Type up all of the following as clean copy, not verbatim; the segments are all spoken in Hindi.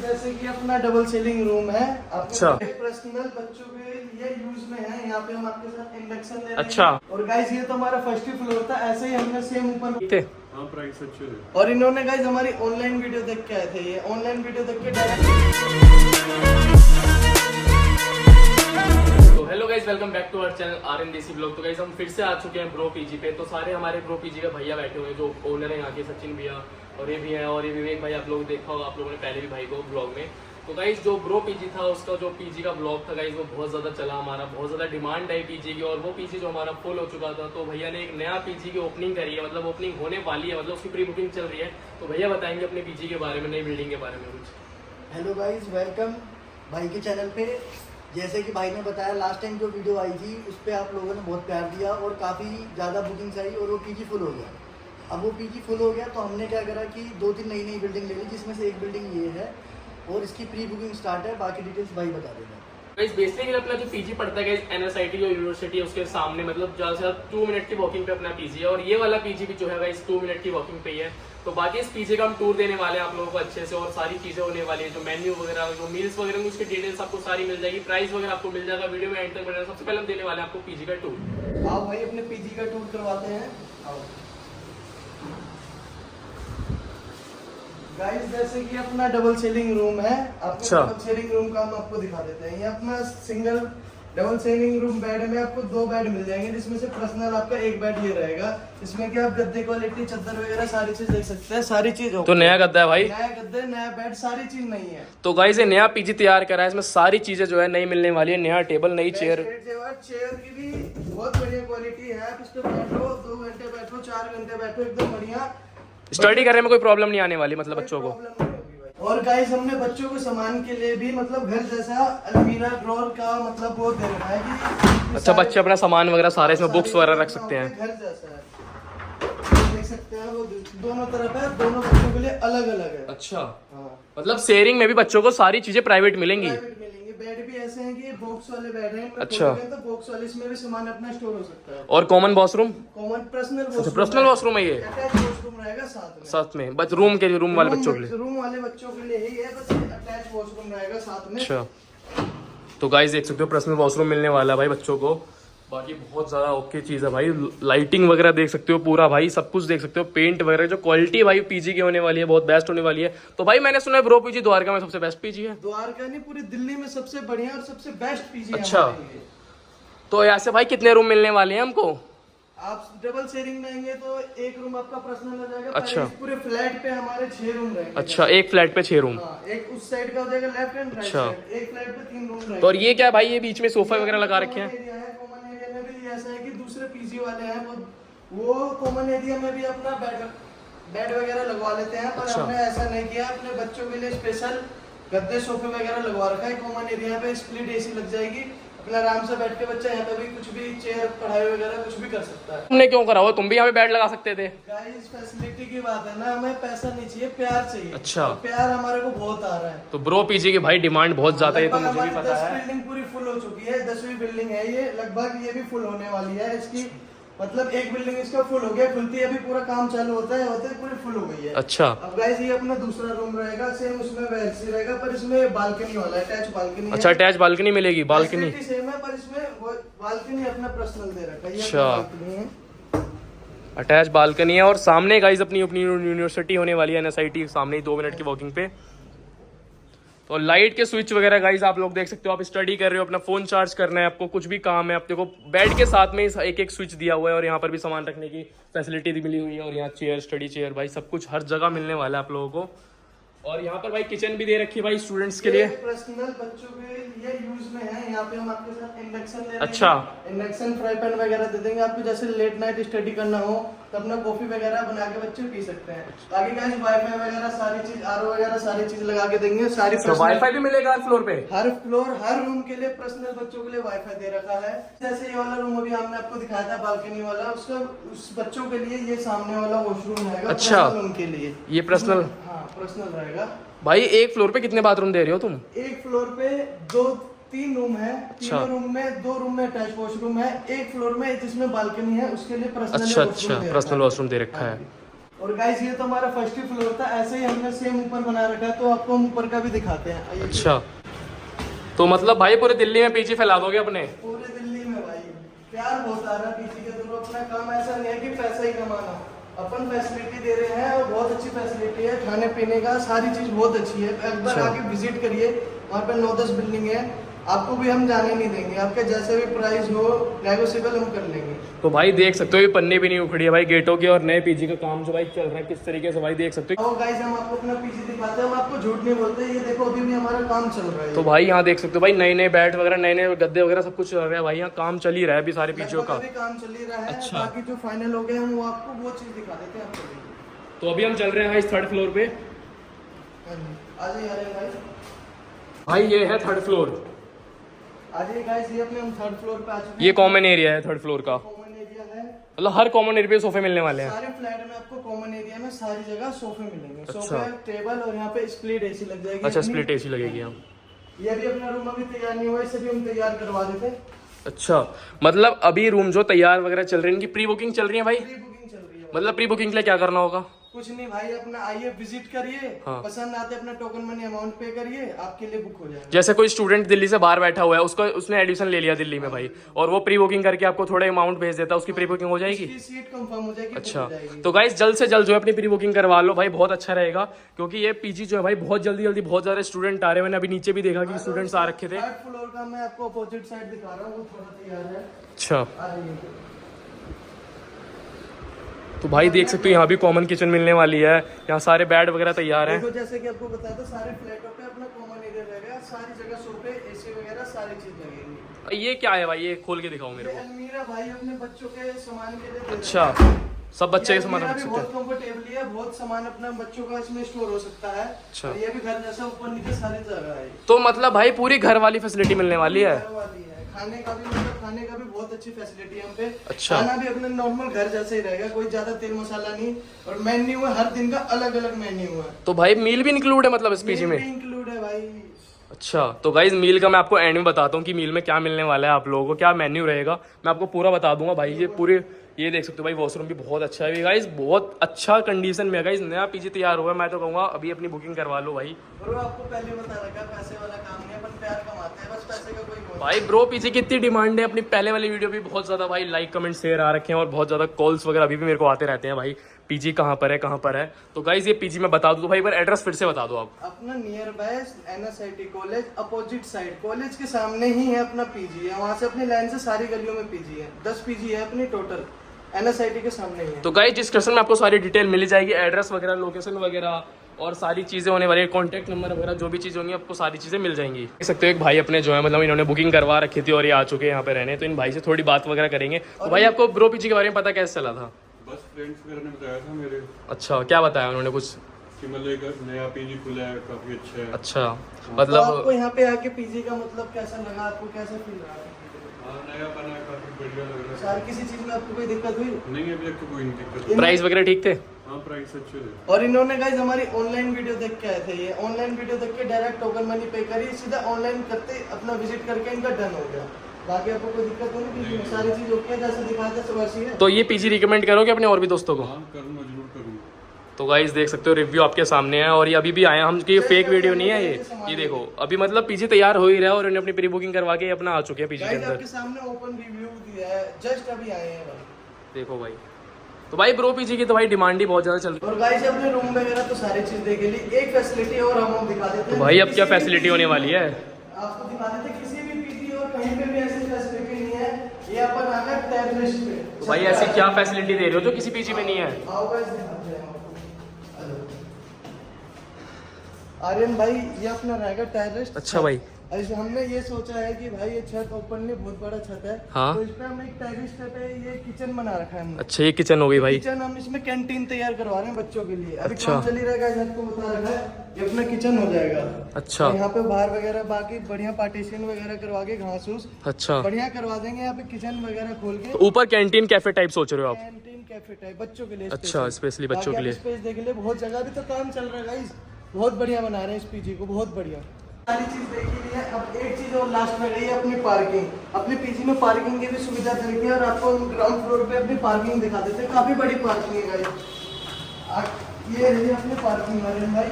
जैसे कि अपना डबल सीलिंग रूम है, अच्छा। पर्सनल बच्चों के लिए यूज में है। यहाँ पे हम आपके साथ इंडक्शन दे रहे हैं। अच्छा। और गाइस ये तो हमारा फर्स्ट ही फ्लोर था, ऐसे ही हमने सेम ऊपर प्राइस अच्छे है। और इन्होंने गाइस हमारी ऑनलाइन वीडियो देख के आए थे। ये ऑनलाइन वीडियो देख के डायरेक्ट। तो hello guys, welcome back to our channel RN Desi blog. तो गाइस हम फिर से आ चुके हैं ब्रो पीजी पे। तो सारे हमारे ब्रो पीजी के भैया बैठे हुए हैं, जो ओनर है यहाँ के, सचिन भैया और ये भी हैं, और ये विवेक भाई। आप लोग देखा होगा, आप लोगों ने पहले भी भाई को ब्लॉग में। तो गाइस जो ब्रो पीजी था, उसका जो पीजी का ब्लॉग था गाइस, वो बहुत ज़्यादा चला हमारा, बहुत ज़्यादा डिमांड है पीजी की। और वो पीजी जो हमारा फुल हो चुका था, तो भैया ने एक नया पीजी की ओपनिंग करी है, मतलब ओपनिंग होने वाली है, मतलब उसकी प्री बुकिंग चल रही है। तो भैया बताएंगे अपने पीजी के बारे में, नई बिल्डिंग के बारे में कुछ। हेलो गाइस, वेलकम भाई के चैनल पे। जैसे कि भाई ने बताया, लास्ट टाइम जो वीडियो आई थी उस पर आप लोगों ने बहुत प्यार दिया और काफ़ी ज़्यादा बुकिंग्स आई और वो पीजी फुल हो गया। अब वो पीजी फुल हो गया तो हमने क्या करा कि 2-3 नई बिल्डिंग ले ली, जिसमें से एक बिल्डिंग ये है और इसकी प्री बुकिंग स्टार्ट है। बाकी डिटेल्स भाई बता देगा। गाइस बेसिकली अपना जो पीजी पड़ता है गाइस, एनएसआईटी जो यूनिवर्सिटी है उसके सामने, मतलब ज़्यादा से ज़्यादा 2 मिनट की वॉकिंग पे अपना पीजी है। और ये वाला पीजी भी जो है गाइस 2 मिनट की वॉकिंग पे ही है। तो बाकी इस पीजी का हम टूर देने वाले हैं आप लोगों को अच्छे से, और सारी चीजें होने वाली है, जो मेन्यू वगैरह, जो मील्स वगैरह, उसकी डिटेल्स आपको सारी मिल जाएगी, प्राइस वगैरह आपको मिल जाएगा। वीडियो में एंड तक बने। सबसे पहले हम देने वाले हैं आपको पीजी का टूर। आओ भाई अपने पीजी का टूर करवाते हैं। आओ गाइस, जैसे कि अपना डबल सीलिंग रूम है। अच्छा। डबल सीलिंग रूम का हम आपको दिखा देते हैं। ये अपना single double ceiling room bed में आपको 2 बेड मिल जाएंगे, जिसमें से पर्सनल आपका एक बेड ये रहेगा। इसमें कि आप गद्दे क्वालिटी, चादर वगैरह सारी चीज देख सकते हैं। सारी चीज तो नया गद्दा है भाई, नया गद्दे, नया बेड, सारी चीज नहीं है। तो गाइस ये नया पीजी तैयार करा है, इसमें सारी चीजें जो है नई मिलने वाली है। नया टेबल, नई चेयर चेयर की भी बहुत बढ़िया क्वालिटी है। आप इस पे बैठो, 2 घंटे बैठो, 4 घंटे बैठो, एकदम बढ़िया। स्टडी करने में कोई प्रॉब्लम नहीं आने वाली, मतलब बच्चों को। और गाइस हमने बच्चों को सामान के लिए भी मतलब घर जैसा अलमीरा ड्रॉर का मतलब वो दे रखा है कि अच्छा, बच्चे अपना सामान वगैरह सारे इसमें बुक्स वगैरह रख सकते हैं। घर जैसा है, देख सकते हैं। वो दोनों तरफ है, दोनों बच्चों के लिए अलग अलग है। अच्छा, हाँ। मतलब शेयरिंग में भी बच्चों को सारी चीजें प्राइवेट मिलेंगी। प्राइवेट मिलेंगे। बेड भी ऐसे हैं कि ये बॉक्स वाले बेड हैं। अच्छा। तो बॉक्स वाले, इसमें भी सामान अपना स्टोर हो सकता है। और कॉमन वॉशरूम, कॉमन पर्सनल अच्छा पर्सनल वॉशरूम है ये, अटैच वॉशरूम रहेगा साथ में बस रूम के, रूम वाले बच्चों के लिए। रूम वाले बच्चों के लिए ही है, बस अटैच वॉशरूम रहेगा साथ में। अच्छा, तो गाइस देख सकते हो पर्सनल वॉशरूम मिलने वाला है भाई बच्चों को। बाकी बहुत ज़्यादा ओके चीज़ है भाई। लाइटिंग वगैरह देख सकते हो पूरा भाई, सब कुछ देख सकते हो। पेंट वगैरह जो क्वालिटी भाई पीजी की होने वाली है, बहुत बेस्ट होने वाली है। तो भाई मैंने सुना है ब्रो पीजी द्वारका में सबसे बेस्ट पीजी है। द्वारका नहीं, पूरी दिल्ली में सबसे बढ़िया और सबसे बेस्ट पीजी है। अच्छा, तो ऐसे भाई कितने रूम मिलने वाले हैं हमको? आप डबल शेयरिंग में आएंगे तो एक रूम आपका पर्सनल हो जाएगा। अच्छा। पूरे फ्लैट पे हमारे 6 रूम रहेंगे। अच्छा, एक फ्लैट पे 6 रूम। हाँ, एक उस साइड का हो जाएगा लेफ्ट एंड राइट अच्छा। साइड। एक फ्लैट पे 3 रूम रहेंगे। तो और ये क्या भाई, ये बीच में सोफा वगैरह लगा रखे हैं? कॉमन एरिया में भी ऐसा है कि दूसरे पीजी वाले हैं वो कॉमन एरिया में भी अपना बेड वगैरह लगवा लेते हैं। पर अच्छा। हमने ऐसा नहीं किया, अपने बच्चों के लिए स्पेशल गद्दे सोफे वगैरह लगवा रखा है। कॉमन एरिया पे स्प्लिट एसी लग जाएगी, अपना आराम से बैठ के बच्चा यहाँ पे भी कुछ भी चेयर, पढ़ाई वगैरह कुछ भी कर सकता है। तुमने क्यों करा हुआ? तुम भी यहाँ पे बेड लगा सकते थे। गाइस फैसिलिटी की बात है ना, हमें पैसा नहीं चाहिए, प्यार चाहिए। अच्छा। और प्यार हमारे को बहुत आ रहा है। तो ब्रो पीजी की भाई डिमांड बहुत ज्यादा है, ये तो मुझे भी हमारी पता 10 है। बिल्डिंग पूरी फुल हो चुकी है। 10वीं बिल्डिंग है ये, लगभग ये भी फुल होने वाली है। इसकी मतलब एक बिल्डिंग इसका फुल हो गया, खुलती है अभी, पूरा काम चालू होता है, होते पूरी फुल हो गई है। अच्छा। अब गाइस ये अपना दूसरा रूम रहेगा, सेम उसमें वैसे रहेगा, पर इसमें बालकनी वाला है, अटैच बालकनी। अच्छा, अटैच बालकनी मिलेगी, बालकनी सेम है, पर इसमें बालकनी अपना पर्सनल दे रखा है। ये अच्छा। बालकनी है, अटैच बालकनी है। और सामने गाइस अपनी यूनिवर्सिटी होने वाली है, एनएसआईटी सामने ही 2 मिनट की वॉकिंग पे। तो लाइट के स्विच वगैरह गाइस आप लोग देख सकते हो। आप स्टडी कर रहे हो, अपना फोन चार्ज करना है, आपको कुछ भी काम है, आप देखो बेड के साथ में एक स्विच दिया हुआ है, और यहाँ पर भी सामान रखने की फैसिलिटी मिली हुई है। और यहाँ चेयर, स्टडी चेयर भाई, सब कुछ हर जगह मिलने वाला है आप लोगों को। और यहाँ पर भाई किचन भी दे रखी है भाई स्टूडेंट्स के लिए। पर्सनल बच्चों के लिए यूज में है। यहाँ पे हम आपके साथ इंडक्शन दे रहे हैं। अच्छा। इंडक्शन फ्राई पैन वगैरह दे देंगे आपको, जैसे लेट नाइट स्टडी करना हो तो अपना कॉफी वगैरह बना के बच्चे पी सकते हैं। बाकी गाइस वाईफाई वगैरह सारी चीज, आरओ वगैरह सारी चीज लगा के देंगे। सारी वाईफाई भी मिलेगा हर फ्लोर पे? हर फ्लोर, हर रूम के लिए पर्सनल बच्चों के लिए वाईफाई दे रखा है। जैसे ये वाला रूम अभी हमने आपको दिखाया था, बालकनी वाला, उसका उस बच्चों के लिए ये सामने वाला वॉशरूम रहेगा। अच्छा, उनके लिए ये पर्सनल। हाँ, पर्सनल रहेगा भाई एक फ्लोर पे कितने बाथरूम दे रहे हो तुम? एक फ्लोर पे 3 रूम है। तीनों रूम में 2 रूम में अटैच वॉशरूम है। एक फ्लोर में जिसमें बालकनी है उसके लिए पर्सनल अच्छा, पर्सनल वॉशरूम दे रखा है। और गाइस ये तो हमारा फर्स्ट ही फ्लोर था, ऐसे ही हमने सेम ऊपर बना रखा है, तो आपको हम ऊपर का भी दिखाते हैं। आइए। अच्छा, तो मतलब भाई पूरे दिल्ली में पीजी फैला दोगे अपने? पूरे दिल्ली में भाई प्यार बहुत आ रहा है पीजी के थ्रू। अपना काम ऐसा नहीं है कि पैसा ही कमाना, अपन फैसिलिटी दे रहे हैं और बहुत अच्छी फैसिलिटी है, खाने पीने का सारी चीज बहुत अच्छी है। एक बार आके विजिट करिए, वहाँ पे 9-10 बिल्डिंग है, आपको भी हम जाने नहीं देंगे, आपके जैसे भी प्राइस हो नेगोशिएबल हम कर लेंगे। तो भाई देख सकते हो ये पन्नी भी नहीं उखड़ी है भाई गेटों की, और नए पीजी का काम जो भाई चल रहा है किस तरीके से भाई देख सकते हो। और गाइस हम आपको अपना पीजी दिखाते हैं, हम आपको झूठ नहीं बोलते, ये देखो अभी भी हमारा काम चल रहा है। तो भाई यहाँ देख सकते हो भाई नए नए बैट वगैरह, नए नए गद्दे वगैरह सब कुछ चल रहा है भाई, यहाँ काम चल ही रहा है अभी सारे पीजीओ का। अभी काम चल ही रहा है। अच्छा। बाकी जो फाइनल हो गए हम वो आपको वो चीज दिखा देते हैं आपको। तो अभी हम चल रहे हैं भाई 3rd फ्लोर पे। आ जाइए भाई। भाई ये है 3rd फ्लोर। आ जाइए गाइस, ये अपने हम 3rd फ्लोर पे आ चुके हैं। ये कॉमन एरिया है 3rd फ्लोर का, कॉमन एरिया है, मतलब हर कॉमन एरिया पे सोफे मिलने वाले हैं। सारे फ्लैट में आपको कॉमन एरिया में सारी जगह सोफे मिलेंगे। अच्छा। सोफे, टेबल और यहाँ पे स्प्लिट एसी लग जाएगी। अच्छा, अपनी। स्प्लिट एसी लगेगी यहाँ। ये भी अपना रूम अभी तैयार नहीं हुआ, इसे भी हम तैयार करवा देते हैं। अच्छा, मतलब अभी रूम जो तैयार वगैरह चल रही है, इनकी प्री बुकिंग चल रही है भाई? प्री बुकिंग चल रही है। मतलब प्री बुकिंग के लिए क्या करना होगा? कुछ नहीं भाई, अपना आइए विजिट करिए। हाँ। पसंद आते अपना टोकन मनी अमाउंट पे करिए, आपके लिए बुक हो जाएगा। जैसे कोई स्टूडेंट दिल्ली से बाहर बैठा हुआ है, उसका उसने एडमिशन ले लिया दिल्ली में भाई, और वो प्री बुकिंग करके आपको थोड़ा अमाउंट भेज देता है, उसकी प्री बुकिंग हो जाएगी? उसकी सीट कंफर्म हो जाएगी। अच्छा, book हो जाएगी। तो गाइस जल्द से जल्द जो है अपनी प्री बुकिंग करवा लो भाई, बहुत अच्छा रहेगा, क्योंकि ये पीजी जो है भाई बहुत जल्दी जल्दी बहुत सारे स्टूडेंट आ रहे हैं। मैंने अभी नीचे भी देखा कि स्टूडेंट्स आ रखे थे। 3rd फ्लोर का मैं आपको अपोजिट साइड दिखा रहा हूँ, वो थोड़ा तैयार है। अच्छा, आ जाइए। तो भाई देख सकते हो यहाँ भी कॉमन किचन मिलने वाली है, यहाँ सारे बेड वगैरह तैयार हैं। देखो जैसे कि आपको बताया था, सारे फ्लैटों पे अपना कॉमन एरिया रहेगा, सारी जगह सोफे, एसी वगैरह सारी चीज लगेगी। ये क्या है भाई, ये खोल के दिखाओ मेरे ये को। अलमीरा भाई अपने बच्चों के सामान के लिए दे रहे हैं। अच्छा, सब बच्चे ये के सामान अलमीरा रख भी सकते बहुत हैं। कंफर्टेबल है, बहुत सामान अपना बच्चों का इसमें स्टोर हो सकता है। अच्छा। और ये भी घर जैसा ऊपर नीचे सारी जगह है। तो मतलब भाई पूरी घर वाली फैसिलिटी मिलने वाली है। घर वाली है। खाने का भी मतलब खाने का भी बहुत अच्छी फैसिलिटी है यहाँ पे। अच्छा। खाना भी अपने नॉर्मल घर जैसा ही रहेगा, कोई ज्यादा तेल मसाला नहीं। और मेन्यू है, हर दिन का अलग अलग मेन्यू है। तो भाई मील भी इंक्लूड है मतलब इस पीजी में? इंक्लूड है भाई। अच्छा, तो गाइज मील का मैं आपको एंड में बताता हूँ कि मील में क्या मिलने वाला है, आप लोगों को क्या मेन्यू रहेगा, मैं आपको पूरा बता दूंगा भाई। ये पूरे ये देख सकते हो भाई, वॉशरूम भी बहुत अच्छा है गाइज, बहुत अच्छा कंडीशन में है गाइज, नया पीजी तैयार हुआ है। मैं तो कहूँगा अभी अपनी बुकिंग करवा लो भाई। ब्रो आपको पहले बता रखा, पैसे वाला काम नहीं है, अपन प्यार कमाते हैं, बस पैसे का कोई वो नहीं। भाई ब्रो पीजी की इतनी डिमांड है, अपनी पहले वाली वीडियो भी बहुत ज्यादा भाई लाइक कमेंट शेयर आ रखे हैं, और बहुत ज्यादा कॉल्स वगैरह अभी भी मेरे को आते रहते हैं भाई, पीजी कहाँ पर है कहाँ पर है। तो गाइज ये पीजी मैं बता दूँ तो भाई, पर एड्रेस फिर से बता दो आप। अपना near by NSIT college opposite side, college के सामने ही है अपना पीजी है, वहाँ से अपनी लाइन से सारी गलियों में पीजी है। 10 पीजी है अपनी टोटल, NSIT के सामने ही है। तो गाइज डिस्क्रिप्शन में आपको सारी डिटेल मिल जाएगी, एड्रेस वगैरह, लोकेशन वगैरह, और सारी चीज़ें होने वाली है, कॉन्टैक्ट नंबर वगैरह जो भी चीज़ होंगी आपको सारी चीज़ें मिल जाएंगी। देख सकते हो एक भाई अपने जो है मतलब इन्होंने बुकिंग करवा रखी थी और ये आ चुके हैं यहाँ पे रहने, तो इन भाई से थोड़ी बात वगैरह करेंगे। तो भाई आपको ब्रो पीजी के बारे में पता कैसे चला था? बस फ्रेंड्स वगैरह ने बताया था मेरे अच्छा, क्या बताया उन्होंने कुछ? कि मतलब एक नया पीजी खुला है, काफी अच्छा है। अच्छा, तो मतलब आपको यहाँ पे आके पीजी का मतलब कैसा लगा, आपको कैसा फील रहा है? हाँ, नया बना है, काफी बढ़िया लग रहा है। सारी किसी चीज में आपको कोई दिक्कत हुई? नहीं, अभी तक तो कोई नहीं दिक्कत। प्राइस वगैरह ठीक थे? हाँ, प्राइस अच्छे थे। और इन्होंने गाइस हमारी ऑनलाइन वीडियो देख के आए थे, ये ऑनलाइन वीडियो देख के डायरेक्ट टोकन मनी पे करी, सीधा ऑनलाइन करते अपना विजिट करके इनका डन हो गया। बाकी आपको कोई दिक्कत नहीं, सारी चीज ओके जैसे दिखाया था वैसी है। तो ये पीजी रिकमेंड करोगे अपने और भी दोस्तों को? हाँ, करूँगा, जरूर करूँगा। तो गाइस देख सकते हो रिव्यू आपके सामने है, और ये अभी भी आए हैं हम, कि ये फेक वीडियो नहीं है ये देखो अभी मतलब पीजी तैयार हो ही रहा है, और इन्होंने अपनी प्री बुकिंग करवा के अपना आ चुके हैं पीजी के गाइस अंदर। आपके सामने ओपन रिव्यू दिया है, जस्ट अभी आए हैं भाई। देखो भाई, तो भाई ब्रो पीजी की तो भाई डिमांड ही बहुत ज्यादा चल रही और गाइस अपने रूम वगैरह तो सारी चीज देख ली, एक फैसिलिटी और हम दिखा देते है। हैं। तो भाई अब क्या किसी भी फैसिलिटी होने वाली है? आपको दिखा देते हैं, किसी भी पीजी और कहीं पे भी ऐसी फैसिलिटी नहीं है। ये अपन आ गए टेबलिस्ट पे। तो भाई ऐसी क्या फैसिलिटी दे रहे हो जो किसी पीजी में नहीं है? आओ गाइस दिखाते हैं आपको। हेलो आर्यन भाई, ये अपना रहेगा टेरेस। अच्छा भाई, ऐसे हमने ये सोचा है कि भाई ये छत ओपनली बहुत बड़ा छत है, हाँ। तो इस पे हम एक टेरेस पे ये किचन बना रखा है हमने। अच्छा ये किचन हो गई भाई। किचन हम इसमें कैंटीन तैयार करवा रहे हैं बच्चों के लिए, अभी अच्छा। काम चल ही रहेगा, आपको बता रखा है, ये अपना किचन हो जाएगा। अच्छा तो यहाँ पे बाहर वगैरह बाकी बढ़िया पार्टीशन वगैरह करवा के घास फूस अच्छा, बढ़िया करवा देंगे। यहाँ पे किचन वगैरह खोल के ऊपर कैंटीन कैफे टाइप सोच रहे हो आप? कैंटीन कैफे टाइप बच्चों के लिए। अच्छा, स्पेशली बच्चों के लिए। स्पेस देख ले, बहुत जगह अभी तो काम चल रहा है गाइस, बहुत बढ़िया बना रहे हैं इस पीजी को, बहुत बढ़िया सारी चीज देखी ली है। अब एक चीज और लास्ट में रही है अपनी पार्किंग। अपने पीजी में पार्किंग की भी सुविधा दे रखी है, और आपको ग्राउंड फ्लोर पे अपनी पार्किंग दिखा देते हैं, काफी बड़ी पार्किंग है गाइस। ये रही अपने पार्किंग में भाई।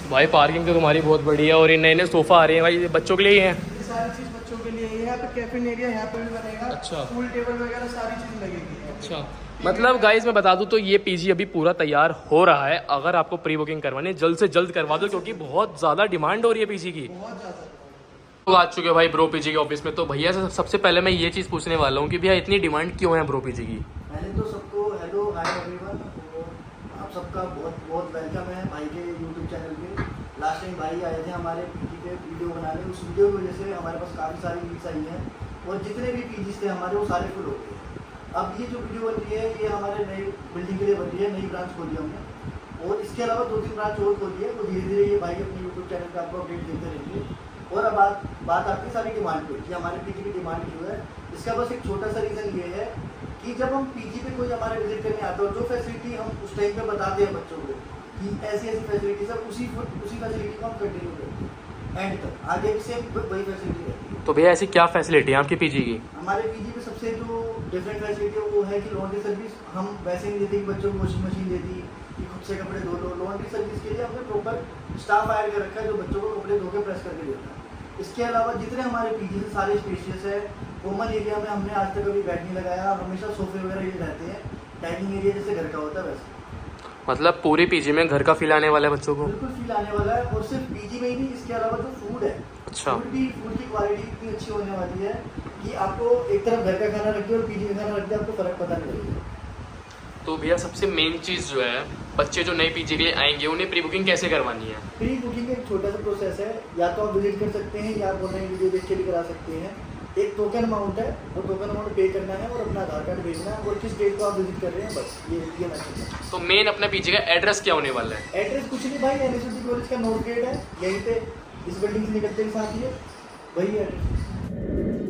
भाई पार्किंग तो तुम्हारी बहुत बड़ी है और ये नए नए सोफ़ा आ रहे हैं भाई, ये बच्चों के लिए ही हैं। ये सारी चीज़ बच्चों के लिए है। यहाँ पे कैफिन एरिया यहाँ पे भी बनेगा। अच्छा। पूल टेबल वगैरह सारी चीज़ लगेगी। अच्छा, मतलब गाइस मैं बता दूं तो ये पीजी अभी पूरा तैयार हो रहा है। अगर आपको प्री बुकिंग करवानी है जल्द से जल्द करवा दो, क्योंकि बहुत ज़्यादा डिमांड हो रही है पीजी की। बहुत ज़्यादा। तो आ चुके हैं भाई ब्रो पीजी के ऑफिस में। तो भैया से सबसे पहले मैं ये चीज़ पूछने वाला हूँ कि भैया इतनी डिमांड क्यों है ब्रो पीजी की? पहले तो सबको हेलो हाय एवरीवन, आप सबका बहुत बहुत वेलकम है भाई के यूट्यूब चैनल पे। लास्ट टाइम भाई आए थे हमारे पीजी पे वीडियो बनाने, उस वीडियो की वजह से हमारे पास काफ़ी सारी लीड्स आई हैं और जितने भी पीजीज थे हमारे वो सारे फुल हो गए। अब ये जो वीडियो बन रही है ये हमारे नई बिल्डिंग के लिए बन रही है, नई ब्रांच खोली हमने और इसके अलावा 2-3 ब्रांच और खोली है। तो धीरे धीरे ये भाई अपने यूट्यूब चैनल पर आपको अपडेट देते रहेंगे। और अब बात आपकी सारी डिमांड पे कि हमारे पीजी की डिमांड क्यों है, इसका बस एक छोटा सा रीज़न ये है कि जब हम पीजी पे कोई हमारे विजिट करने आता है, जो फैसिलिटी हम उस टाइम पे बताते हैं बच्चों को कि ऐसी ऐसी फैसिलिटी सब उसी फैसिलिटी को हम कंटिन्यू करते हैं एंड तक, आगे भी सेम वही फैसिलिटी रहती है। तो भैया ऐसी क्या फैसिलिटी है आपकी पीजी की? हमारे पीजी पे सबसे जो डिफरेंट फैसिलिटी है वो है कि लॉन्ड्री सर्विस हम वैसे नहीं देते कि बच्चों को वॉशिंग मशीन देती कि खुद से कपड़े धो लो। लॉन्ड्री सर्विस के लिए हमने प्रॉपर स्टाफ हायर कर रखा है जो बच्चों को कपड़े धो के प्रेस करके देता है। इसके अलावा जितने हमारे पीजी से सारे स्पेशियस है। कॉमन एरिया में हमने आज तक कभी बेड नहीं लगाया, हमेशा सोफे वगैरह ये रहते हैं। डाइनिंग एरिया जैसे घर का होता है वैसे, मतलब पूरी पीजी में घर का फील आने वाला है बच्चों को? बिल्कुल फील आने वाला है। और सिर्फ पीजी में ही नहीं, इसके अलावा जो फूड है, अच्छा। फूड की क्वालिटी इतनी अच्छी होने वाली है कि आपको एक तरफ घर का खाना रख दे और पीजी का खाना रख दे, आपको फर्क पता नहीं लगेगा। तो भैया सबसे मेन चीज़ जो है, बच्चे जो नए पीजी के लिए आएंगे उन्हें प्री बुकिंग कैसे करवानी है? प्री बुकिंग का एक छोटा सा प्रोसेस है, या तो आप विजिट कर सकते हैं या आप ऑनलाइन वीडियो देख के भी करा सकते हैं। एक टोकन अमाउंट है, वो टोकन अमाउंट पे करना है और अपना आधार कार्ड भेजना है और किस डेट को आप विजिट कर रहे हैं, बस ये मैसेज है। तो मेन अपने पीजी का एड्रेस क्या होने वाला है? एड्रेस कुछ नहीं भाई, एनएसयूटी कॉलेज का नोट गेट है, यहीं पे इस बिल्डिंग से निकलते ही साथ ही है, वही एड्रेस।